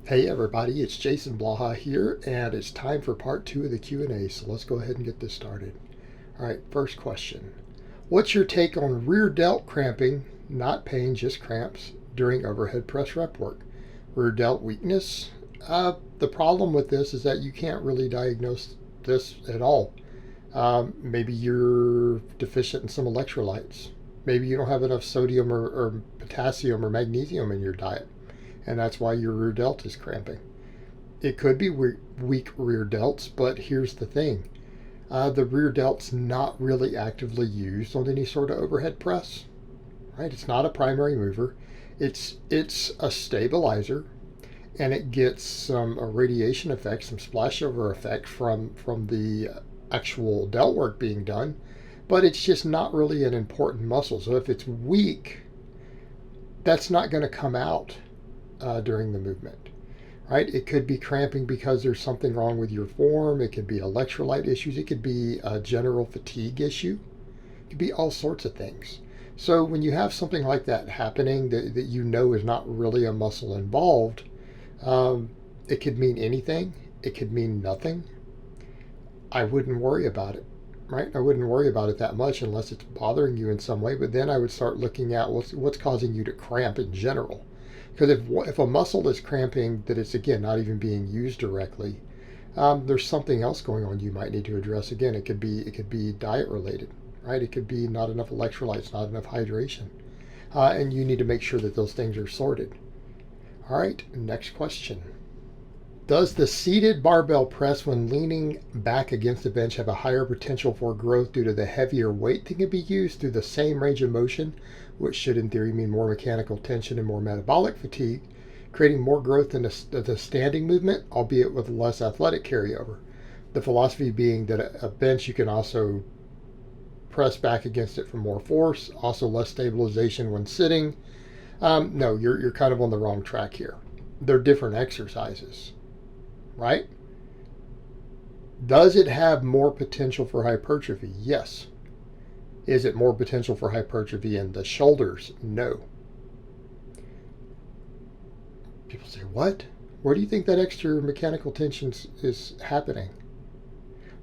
Hey everybody, it's Jason Blaha here, and it's time for part 2 of the Q&A, so let's go ahead and get this started. All right, first question. What's your take on rear delt cramping, not pain, just cramps, during overhead press rep work? Rear delt weakness? The problem with this is that you can't really diagnose this at all. Maybe you're deficient in some electrolytes. Maybe you don't have enough sodium or potassium or magnesium in your diet, and that's why your rear delt is cramping. It could be weak rear delts, but here's the thing. The rear delt's not really actively used on any sort of overhead press, right? It's not a primary mover. It's a stabilizer, and it gets some radiation effect, some splashover effect from the actual delt work being done, but it's just not really an important muscle. So if it's weak, that's not going to come out during the movement, right? It could be cramping because there's something wrong with your form. It could be electrolyte issues. It could be a general fatigue issue. It could be all sorts of things. So when you have something like that happening that you know is not really a muscle involved, it could mean anything. It could mean nothing. I wouldn't worry about it, right? I wouldn't worry about it that much unless it's bothering you in some way. But then I would start looking at what's causing you to cramp in general. Because if a muscle is cramping that it's, again, not even being used directly, there's something else going on you might need to address. Again, it could be diet related, right? It could be not enough electrolytes, not enough hydration. And you need to make sure that those things are sorted. All right, next question. Does the seated barbell press when leaning back against the bench have a higher potential for growth due to the heavier weight that can be used through the same range of motion, which should in theory mean more mechanical tension and more metabolic fatigue, creating more growth in the standing movement, albeit with less athletic carryover? The philosophy being that a bench you can also press back against it for more force, also less stabilization when sitting. No, you're kind of on the wrong track here. They're different exercises, right? Does it have more potential for hypertrophy? Yes. Is it more potential for hypertrophy in the shoulders? No. People say, what? Where do you think that extra mechanical tension is happening?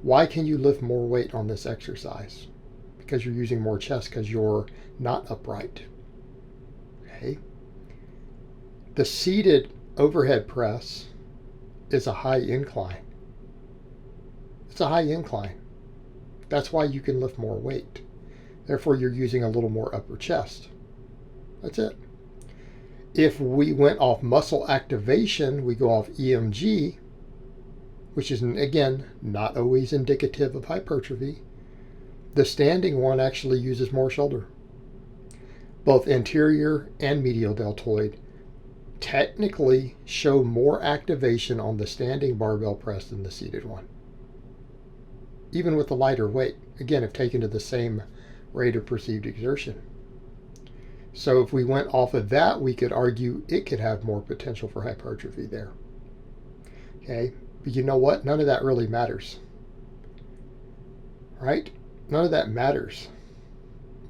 Why can you lift more weight on this exercise? Because you're using more chest, because you're not upright. Okay. The seated overhead press is a high incline. It's a high incline. That's why you can lift more weight. Therefore, you're using a little more upper chest. That's it. If we went off muscle activation, we go off EMG, which is, again, not always indicative of hypertrophy. The standing one actually uses more shoulder. Both anterior and medial deltoid technically show more activation on the standing barbell press than the seated one, even with the lighter weight, again, if taken to the same rate of perceived exertion. So if we went off of that, we could argue it could have more potential for hypertrophy there. Okay, but you know what? None of that really matters, right? None of that matters.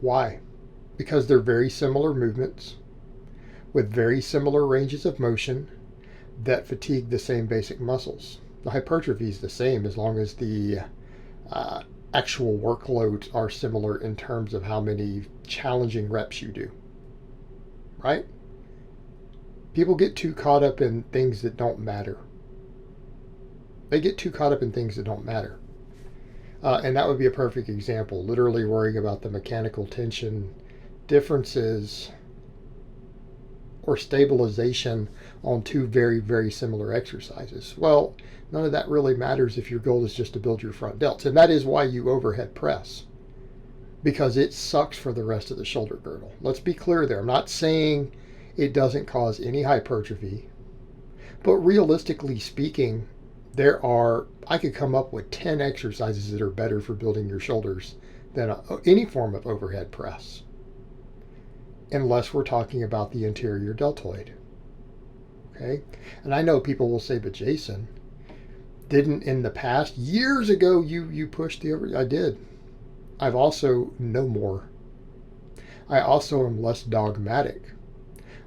Why? Because they're very similar movements with very similar ranges of motion that fatigue the same basic muscles. The hypertrophy is the same as long as the actual workloads are similar in terms of how many challenging reps you do, right? People get too caught up in things that don't matter. They get too caught up in things that don't matter. And that would be a perfect example, literally worrying about the mechanical tension differences or stabilization on two very, very similar exercises. Well, none of that really matters if your goal is just to build your front delts. And that is why you overhead press, because it sucks for the rest of the shoulder girdle. Let's be clear there. I'm not saying it doesn't cause any hypertrophy, but realistically speaking, I could come up with 10 exercises that are better for building your shoulders than any form of overhead press, unless we're talking about the anterior deltoid. Okay? And I know people will say, but Jason, didn't in the past, years ago, you pushed the overhead? I did. I've also know more. I also am less dogmatic.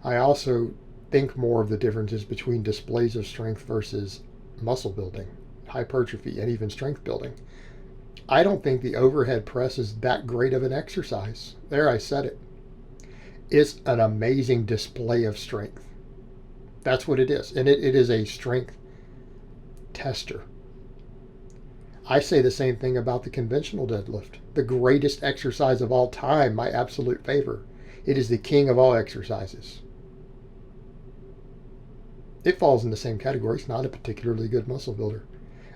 I also think more of the differences between displays of strength versus muscle building, hypertrophy, and even strength building. I don't think the overhead press is that great of an exercise. There, I said it. It's an amazing display of strength. That's what it is. And it is a strength tester. I say the same thing about the conventional deadlift. The greatest exercise of all time, my absolute favor. It is the king of all exercises. It falls in the same category. It's not a particularly good muscle builder.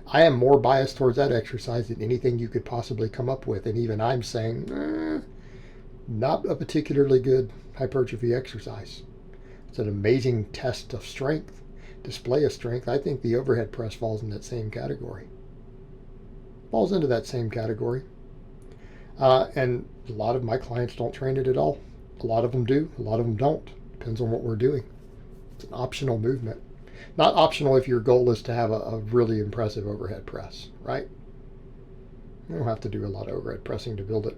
I am more biased towards that exercise than anything you could possibly come up with. And even I'm saying, not a particularly good hypertrophy exercise. It's an amazing test of strength, display of strength. I think the overhead press falls in that same category. Falls into that same category. And a lot of my clients don't train it at all. A lot of them do, a lot of them don't. Depends on what we're doing. It's an optional movement. Not optional if your goal is to have a really impressive overhead press, right? You don't have to do a lot of overhead pressing to build it.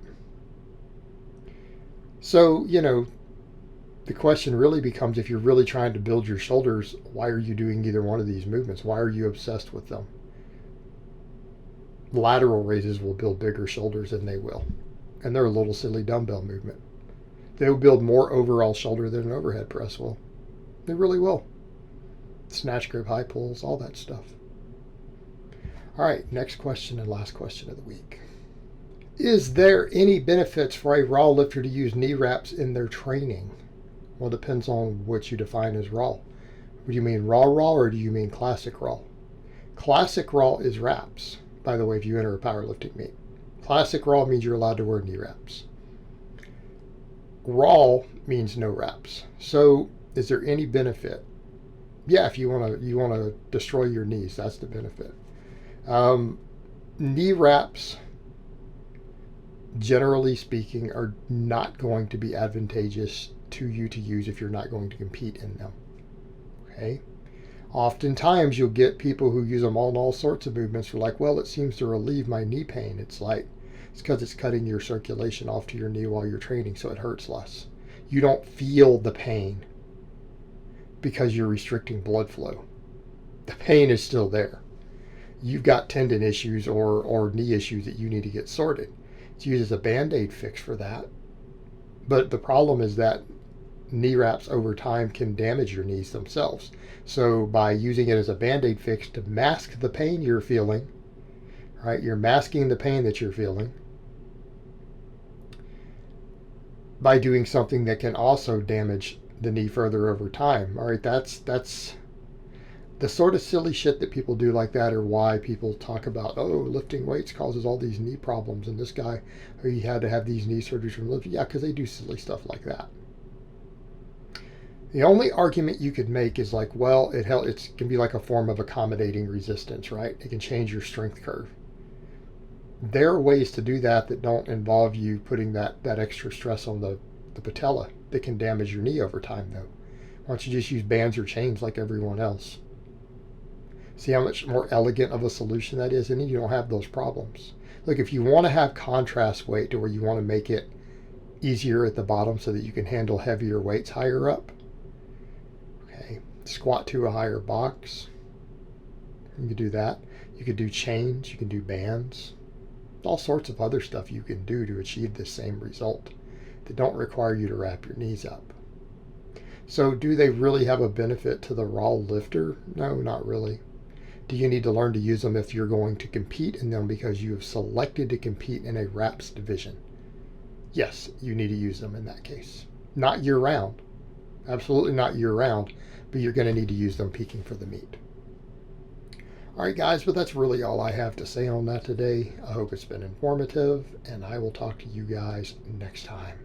So, the question really becomes, if you're really trying to build your shoulders, why are you doing either one of these movements? Why are you obsessed with them? Lateral raises will build bigger shoulders than they will. And they're a little silly dumbbell movement. They will build more overall shoulder than an overhead press will. They really will. Snatch grip, high pulls, all that stuff. All right, next question and last question of the week. Is there any benefits for a raw lifter to use knee wraps in their training? Well, it depends on what you define as raw. Do you mean raw or do you mean classic raw? Classic raw is wraps, by the way, if you enter a powerlifting meet. Classic raw means you're allowed to wear knee wraps. Raw means no wraps. So is there any benefit? Yeah, if you want to destroy your knees, that's the benefit. Knee wraps, generally speaking, are not going to be advantageous to you to use if you're not going to compete in them. Okay? Oftentimes you'll get people who use them in all sorts of movements. They're like, well, it seems to relieve my knee pain. It's because it's cutting your circulation off to your knee while you're training, so it hurts less. You don't feel the pain because you're restricting blood flow. The pain is still there. You've got tendon issues or knee issues that you need to get sorted. It's used as a Band-Aid fix for that. But the problem is that knee wraps over time can damage your knees themselves. So by using it as a Band-Aid fix to mask the pain you're feeling, right? You're masking the pain that you're feeling by doing something that can also damage the knee further over time. All right, that's the sort of silly shit that people do like that, or why people talk about, lifting weights causes all these knee problems, and this guy, he had to have these knee surgeries from lifting. Yeah, because they do silly stuff like that. The only argument you could make is like, well, it can be like a form of accommodating resistance, right? It can change your strength curve. There are ways to do that don't involve you putting that extra stress on the patella that can damage your knee over time, though. Why don't you just use bands or chains like everyone else? See how much more elegant of a solution that is, and then you don't have those problems. Look, if you want to have contrast weight to where you want to make it easier at the bottom so that you can handle heavier weights higher up, okay, squat to a higher box. You can do that. You could do chains, you can do bands, all sorts of other stuff you can do to achieve the same result that don't require you to wrap your knees up. So do they really have a benefit to the raw lifter? No, not really. Do you need to learn to use them if you're going to compete in them because you have selected to compete in a wraps division? Yes, you need to use them in that case. Not year round. Absolutely not year round, but you're going to need to use them peaking for the meet. All right, guys, but that's really all I have to say on that today. I hope it's been informative, and I will talk to you guys next time.